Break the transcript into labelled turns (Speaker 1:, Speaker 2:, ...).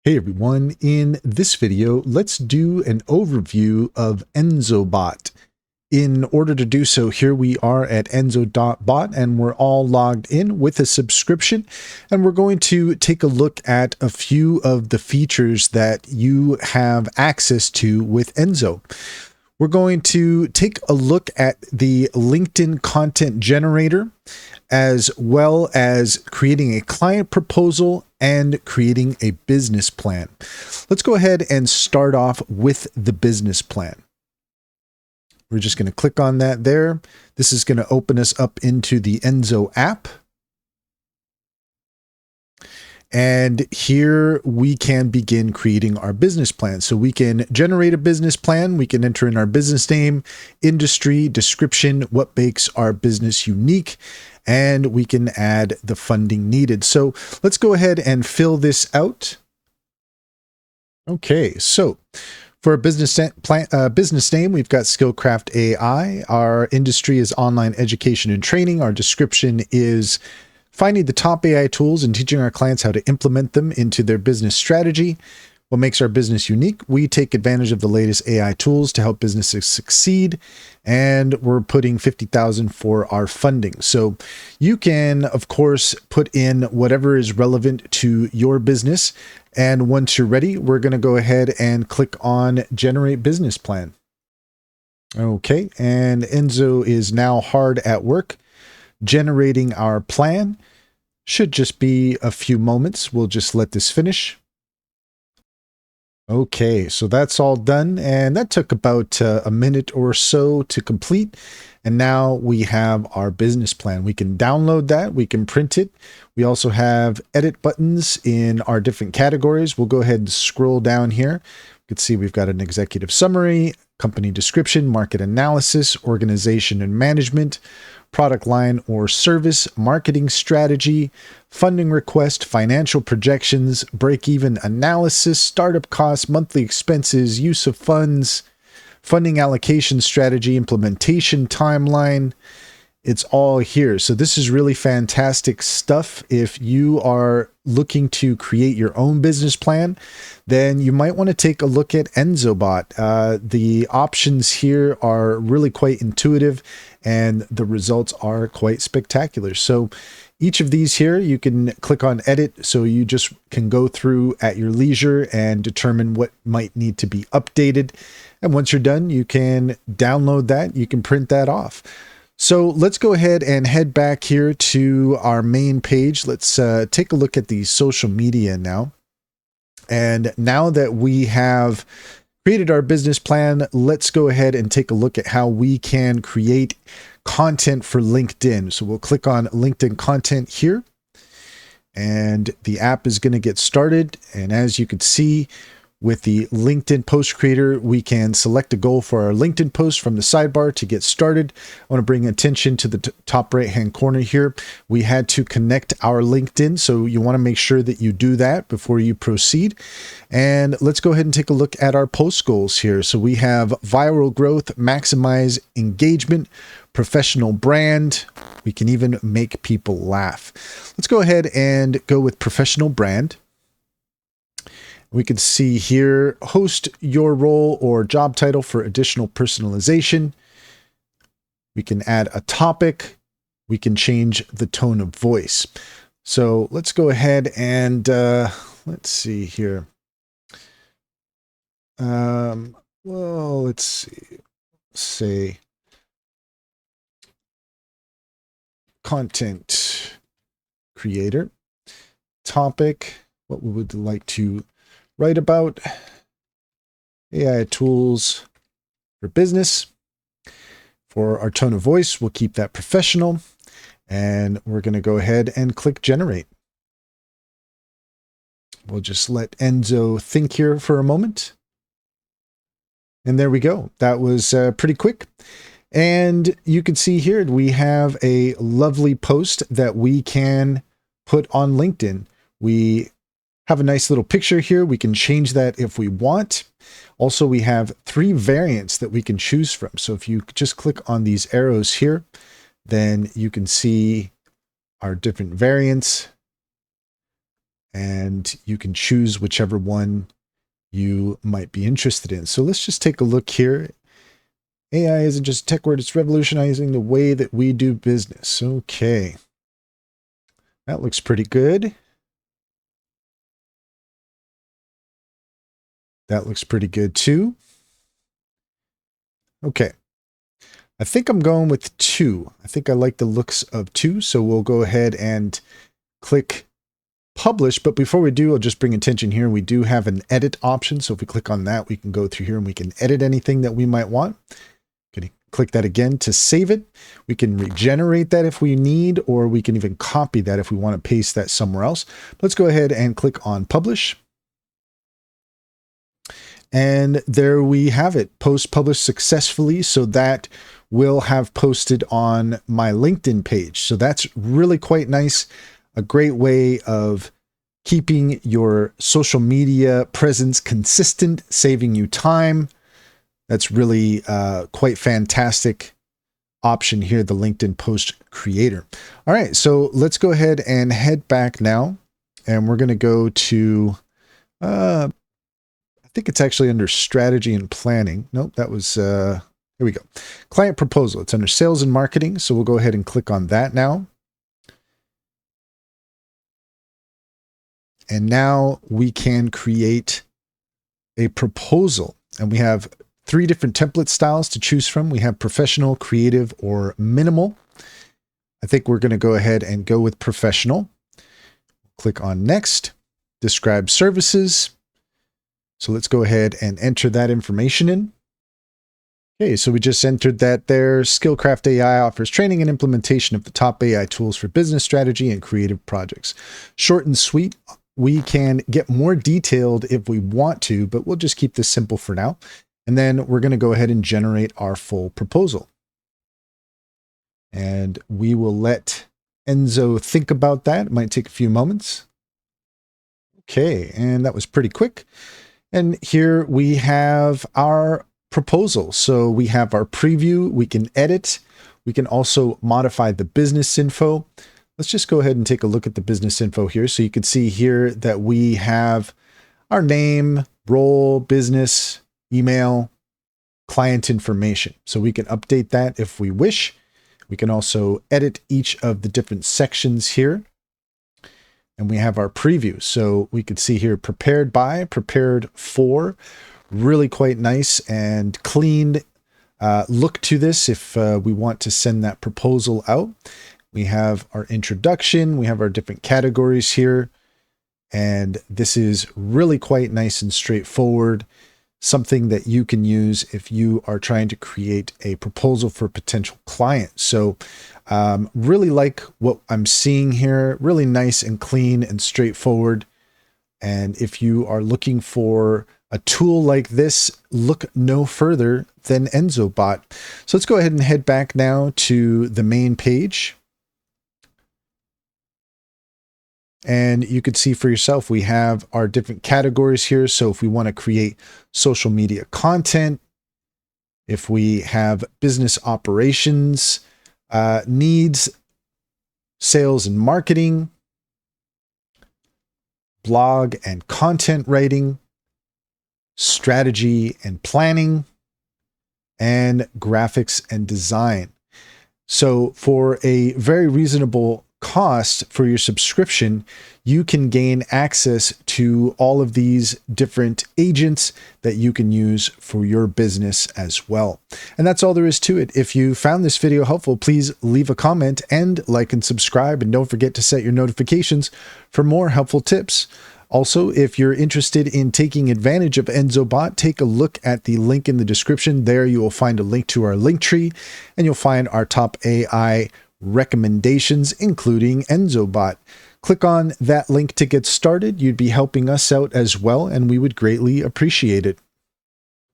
Speaker 1: Hey everyone, in this video, let's do an overview of Enso Bot. In order to do so, here we are at Enso.bot and we're all logged in with a subscription. And we're going to take a look at a few of the features that you have access to with Enso. We're going to take a look at the LinkedIn content generator, as well as creating a client proposal and creating a business plan. Let's go ahead and start off with the business plan. We're just going to click on that there. This is going to open us up into the Enso app. And here we can begin creating our business plan. So we can generate a business plan. We can enter in our business name, industry, description, what makes our business unique, and we can add the funding needed. So let's go ahead and fill this out. Okay, so for a business name, we've got Skillcraft AI. Our industry is online education and training. Our description is finding the top AI tools and teaching our clients how to implement them into their business strategy. What makes our business unique? We take advantage of the latest AI tools to help businesses succeed, and we're putting $50,000 for our funding. So you can, of course, put in whatever is relevant to your business. And once you're ready, we're going to go ahead and click on Generate Business Plan. Okay, and Enso is now hard at work generating our plan. Should just be a few moments. We'll just let this finish. Okay, so that's all done, and that took about a minute or so to complete. And now we have our business plan. We can download that, we can print it. We also have edit buttons in our different categories. We'll go ahead and scroll down here. You can see we've got an executive summary, company description, market analysis, organization and management, product line or service, marketing strategy, funding request, financial projections, break-even analysis, startup costs, monthly expenses, use of funds, funding allocation strategy, implementation timeline. It's all here. So this is really fantastic stuff. If you are looking to create your own business plan, then you might want to take a look at Enso Bot. The options here are really quite intuitive and the results are quite spectacular. So each of these here, you can click on edit. So you just can go through at your leisure and determine what might need to be updated. And once you're done, you can download that. You can print that off. So let's go ahead and head back here to our main page. Let's take a look at the social media now. And now that we have created our business plan, let's go ahead and take a look at how we can create content for LinkedIn. So we'll click on LinkedIn content here, and the app is going to get started. And as you can see, with the LinkedIn post creator, we can select a goal for our LinkedIn post from the sidebar to get started. I want to bring attention to the top right-hand corner here. We had to connect our LinkedIn, so you want to make sure that you do that before you proceed. And let's go ahead and take a look at our post goals here. So we have viral growth, maximize engagement, professional brand. We can even make people laugh. Let's go ahead and go with professional brand. We can see here, host your role or job title for additional personalization. We can add a topic. We can change the tone of voice. So let's go ahead and let's see here. Well, let's see. Say content creator, topic, what we would like to write about, AI tools for business. For our tone of voice, we'll keep that professional, and we're going to go ahead and click generate. We'll just let Enso think here for a moment. And there we go. That was pretty quick. And you can see here, we have a lovely post that we can put on LinkedIn. We have a nice little picture here. We can change that if we want. Also, we have 3 variants that we can choose from. So if you just click on these arrows here, then you can see our different variants. and you can choose whichever one you might be interested in. So let's just take a look here. AI isn't just a tech word, it's revolutionizing the way that we do business. Okay. That looks pretty good. That looks pretty good too. Okay. I think I'm going with 2. I think I like the looks of 2. So we'll go ahead and click publish. But before we do, I'll just bring attention here. We do have an edit option. So if we click on that, we can go through here and we can edit anything that we might want. Can click that again to save it. We can regenerate that if we need, or we can even copy that if we want to paste that somewhere else. Let's go ahead and click on publish. And there we have it, post published successfully. So that will have posted on my LinkedIn page. So that's really quite nice. A great way of keeping your social media presence consistent, saving you time. That's really quite fantastic option here, the LinkedIn post creator. All right, so let's go ahead and head back now. And we're going to go to, I think it's actually under strategy and planning. Nope, that was, here we go. Client proposal. It's under sales and marketing. So we'll go ahead and click on that now. And now we can create a proposal. And we have 3 different template styles to choose from. We have professional, creative, or minimal. I think we're going to go ahead and go with professional. Click on next, describe services. So let's go ahead and enter that information in. Okay, so we just entered that there. Skillcraft AI offers training and implementation of the top AI tools for business strategy and creative projects. Short and sweet. We can get more detailed if we want to, but we'll just keep this simple for now. And then we're going to go ahead and generate our full proposal. And we will let Enso think about that. It might take a few moments. Okay, and that was pretty quick. And here we have our proposal. So we have our preview, we can edit, we can also modify the business info. Let's just go ahead and take a look at the business info here. So you can see here that we have our name, role, business, email, client information. So we can update that if we wish. We can also edit each of the different sections here. And we have our preview. So we could see here prepared by, prepared for, really quite nice and clean look to this if we want to send that proposal out. We have our introduction, we have our different categories here, and this is really quite nice and straightforward, something that you can use if you are trying to create a proposal for a potential client. So really like what I'm seeing here, really nice and clean and straightforward. And if you are looking for a tool like this, look no further than Enso Bot. So let's go ahead and head back now to the main page. And you can see for yourself, we have our different categories here. So if we want to create social media content, if we have business operations needs, sales and marketing, blog and content writing, strategy and planning, and graphics and design. So for a very reasonable cost for your subscription, you can gain access to all of these different agents that you can use for your business as well. And that's all there is to it. If you found this video helpful, please leave a comment and like and subscribe, and don't forget to set your notifications for more helpful tips. Also, if you're interested in taking advantage of Enso Bot, take a look at the link in the description. There you will find a link to our link tree, and you'll find our top AI recommendations, including Enso Bot. Click on that link to get started. You'd be helping us out as well, and we would greatly appreciate it.